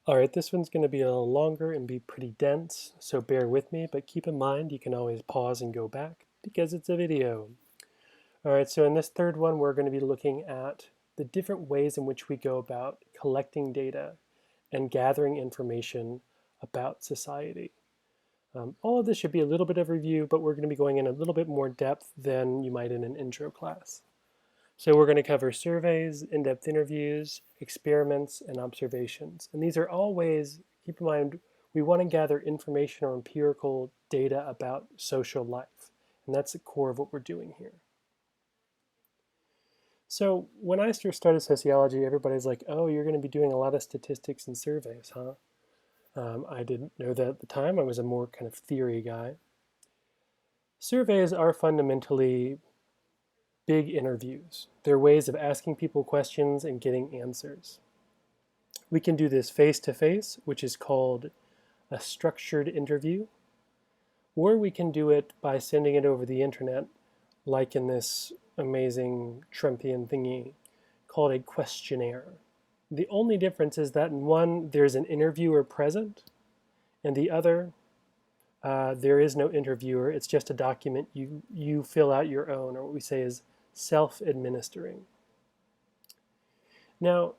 Alright, this one's going to be a little longer and be pretty dense, so bear with me, but keep in mind you can always pause and go back because it's a video. Alright, so in this third one we're going to be looking at the different ways in which we go about collecting data and gathering information about society. All of this should be a little bit of review, but we're going to be going in a little bit more depth than you might in an intro class. So we're going to cover surveys, in-depth interviews, experiments, and observations. And these are all ways, keep in mind, we want to gather information or empirical data about social life. And that's the core of what we're doing here. So when I started sociology, everybody's like, oh, you're going to be doing a lot of statistics and surveys, huh? I didn't know that at the time. I was a more kind of theory guy. Surveys are fundamentally big interviews. They're ways of asking people questions and getting answers. We can do this face-to-face, which is called a structured interview, or we can do it by sending it over the internet, like in this amazing Trumpian thingy called a questionnaire. The only difference is that in one, there's an interviewer present, and the other, there is no interviewer. It's just a document you fill out your own, or what we say is self-administering. Now,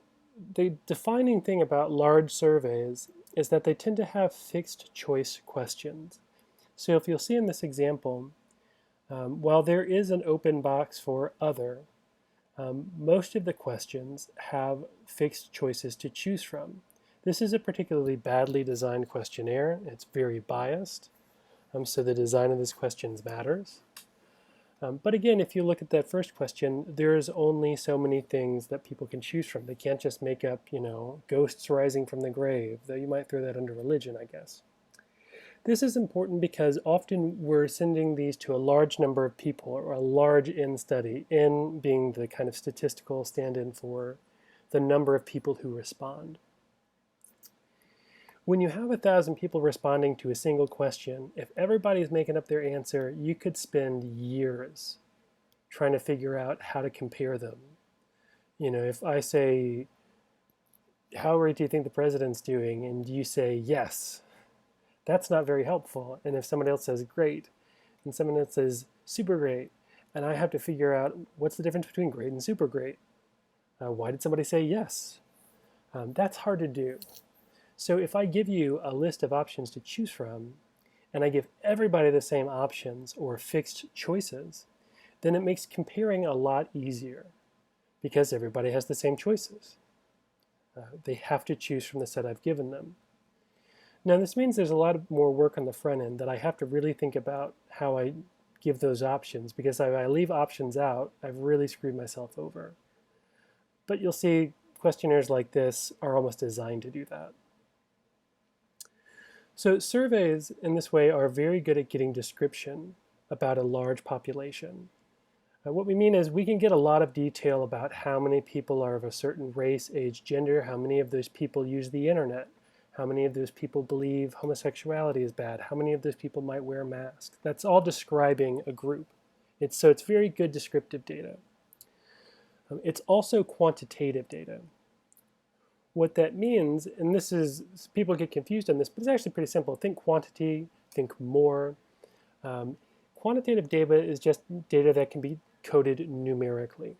the defining thing about large surveys is that they tend to have fixed choice questions. So if you'll see in this example, while there is an open box for other, most of the questions have fixed choices to choose from. This is a particularly badly designed questionnaire. It's very biased, so the design of this question matters. But again, if you look at that first question, there's only so many things that people can choose from. They can't just make up, ghosts rising from the grave, though you might throw that under religion, I guess. This is important because often we're sending these to a large number of people, or a large N study, N being the kind of statistical stand-in for the number of people who respond. When you have 1,000 people responding to a single question, if everybody's making up their answer, you could spend years trying to figure out how to compare them. If I say, how great do you think the president's doing? And you say, yes, that's not very helpful. And if somebody else says great, and someone else says super great, and I have to figure out what's the difference between great and super great. Why did somebody say yes? That's hard to do. So if I give you a list of options to choose from, and I give everybody the same options or fixed choices, then it makes comparing a lot easier because everybody has the same choices. They have to choose from the set I've given them. Now this means there's a lot more work on the front end that I have to really think about how I give those options, because if I leave options out, I've really screwed myself over. But you'll see questionnaires like this are almost designed to do that. So surveys in this way are very good at getting description about a large population. What we mean is we can get a lot of detail about how many people are of a certain race, age, gender, how many of those people use the internet, how many of those people believe homosexuality is bad, how many of those people might wear masks. That's all describing a group. So it's very good descriptive data. It's also quantitative data. What that means, and this is, people get confused on this, but it's actually pretty simple. Think quantity, think more. Quantitative data is just data that can be coded numerically.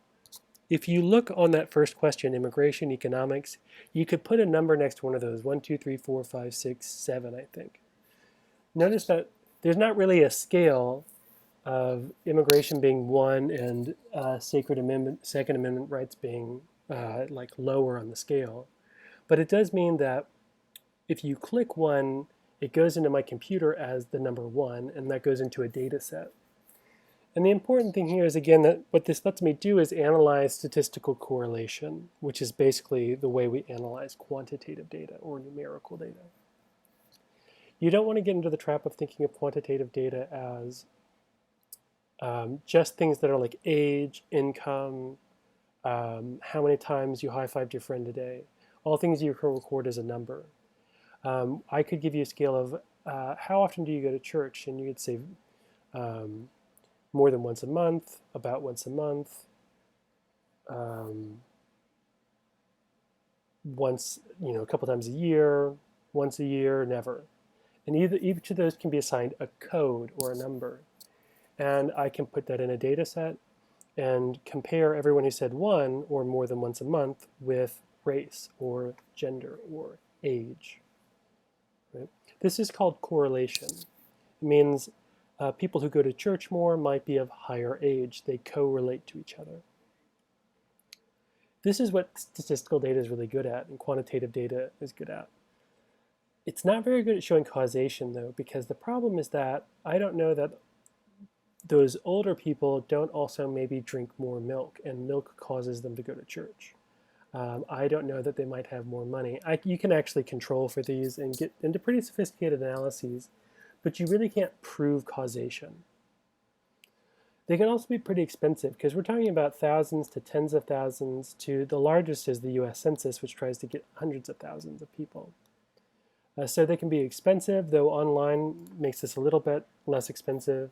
If you look on that first question, immigration, economics, you could put a number next to one of those, 1, 2, 3, 4, 5, 6, 7, I think. Notice that there's not really a scale of immigration being 1 and Second Amendment rights being like lower on the scale. But it does mean that if you click 1, it goes into my computer as the number 1, and that goes into a data set. And the important thing here is, again, that what this lets me do is analyze statistical correlation, which is basically the way we analyze quantitative data or numerical data. You don't want to get into the trap of thinking of quantitative data as just things that are like age, income, how many times you high-fived your friend today. All things you can record as a number. I could give you a scale of how often do you go to church, and you could say more than once a month, about once a month, once, a couple times a year, once a year, never. And each of those can be assigned a code or a number. And I can put that in a data set and compare everyone who said one or more than once a month with race or gender or age. Right? This is called correlation. It means people who go to church more might be of higher age. They correlate to each other. This is what statistical data is really good at and quantitative data is good at. It's not very good at showing causation, though, because the problem is that I don't know that those older people don't also maybe drink more milk, and milk causes them to go to church. I don't know that they might have more money. You can actually control for these and get into pretty sophisticated analyses, but you really can't prove causation. They can also be pretty expensive because we're talking about thousands to tens of thousands to the largest is the US Census, which tries to get hundreds of thousands of people. So they can be expensive, though online makes this a little bit less expensive.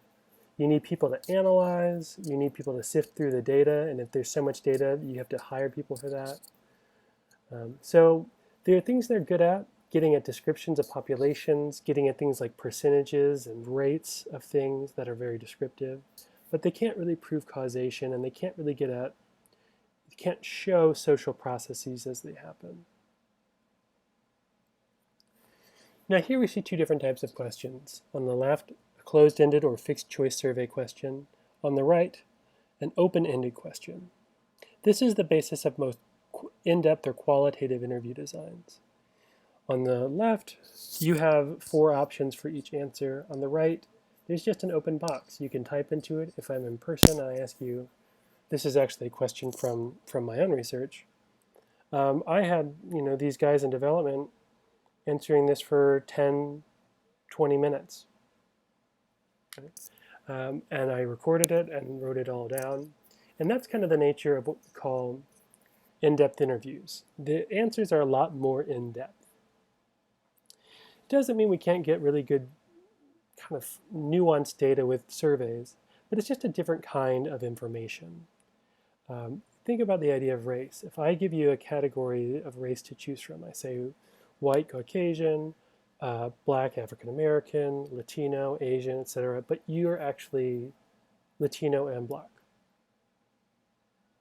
You need people to analyze, you need people to sift through the data, and if there's so much data, you have to hire people for that. So there are things they're good at, getting at descriptions of populations, getting at things like percentages and rates of things that are very descriptive, but they can't really prove causation, and they can't really can't show social processes as they happen. Now here we see two different types of questions. On the left, a closed-ended or fixed choice survey question. On the right, an open-ended question. This is the basis of most in-depth or qualitative interview designs. On the left, you have 4 options for each answer. On the right, there's just an open box. You can type into it. If I'm in person, I ask you, this is actually a question from my own research. I had these guys in development answering this for 10, 20 minutes. And I recorded it and wrote it all down. And that's kind of the nature of what we call in-depth interviews. The answers are a lot more in-depth. It doesn't mean we can't get really good kind of nuanced data with surveys, but it's just a different kind of information. Think about the idea of race. If I give you a category of race to choose from, I say white, Caucasian, black, African American, Latino, Asian, etc., but you're actually Latino and black.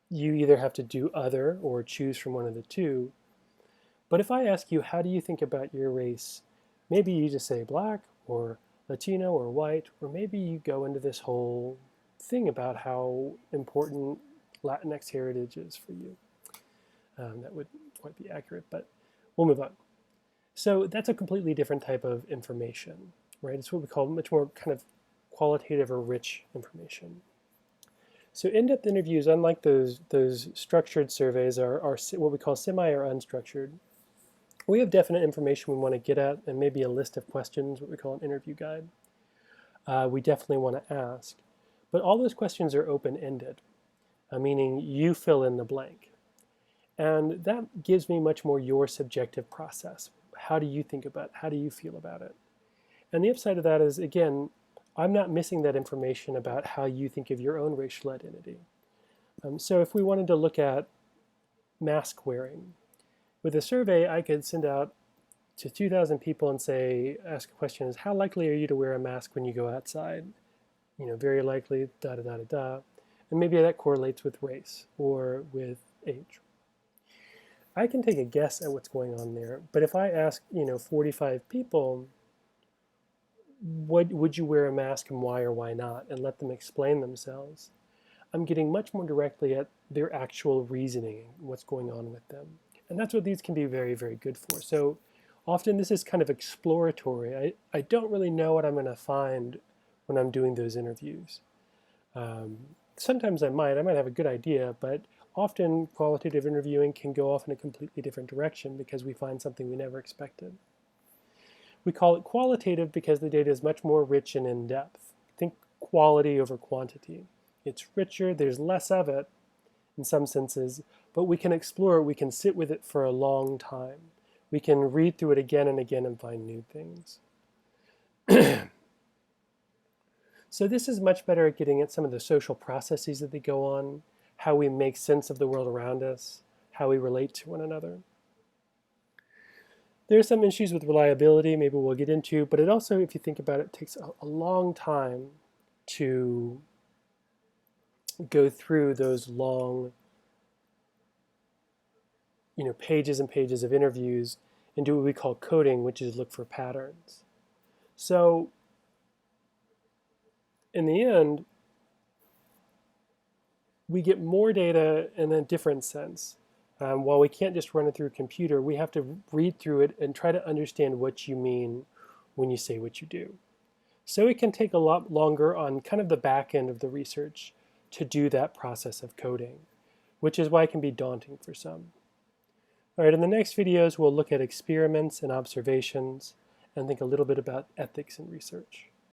You either have to do other or choose from one of the two. But if I ask you, how do you think about your race? Maybe you just say black or Latino or white, or maybe you go into this whole thing about how important Latinx heritage is for you. That would quite be accurate, but we'll move on. So that's a completely different type of information, right? It's what we call much more kind of qualitative or rich information. So in-depth interviews, unlike those structured surveys, are what we call semi or unstructured. We have definite information we want to get at and maybe a list of questions, what we call an interview guide. We definitely want to ask. But all those questions are open-ended, meaning you fill in the blank. And that gives me much more your subjective process. How do you think about it? How do you feel about it? And the upside of that is, again, I'm not missing that information about how you think of your own racial identity. So if we wanted to look at mask wearing, with a survey, I could send out to 2,000 people and say, ask a question is, how likely are you to wear a mask when you go outside? Very likely, da-da-da-da-da. And maybe that correlates with race or with age. I can take a guess at what's going on there, but if I ask, 45 people, would you wear a mask and why or why not, and let them explain themselves, I'm getting much more directly at their actual reasoning, what's going on with them. And that's what these can be very, very good for. So often this is kind of exploratory. I don't really know what I'm going to find when I'm doing those interviews. Sometimes I might have a good idea, but often qualitative interviewing can go off in a completely different direction because we find something we never expected. We call it qualitative because the data is much more rich and in-depth. Think quality over quantity. It's richer, there's less of it in some senses, but we can explore it, we can sit with it for a long time. We can read through it again and again and find new things. So this is much better at getting at some of the social processes that they go on, how we make sense of the world around us, how we relate to one another. There's some issues with reliability, maybe we'll get into, but it also, if you think about it, takes a long time to go through those long, pages and pages of interviews and do what we call coding, which is look for patterns. So in the end, we get more data in a different sense. While we can't just run it through a computer, we have to read through it and try to understand what you mean when you say what you do. So it can take a lot longer on kind of the back end of the research to do that process of coding, which is why it can be daunting for some. All right, in the next videos, we'll look at experiments and observations and think a little bit about ethics in research.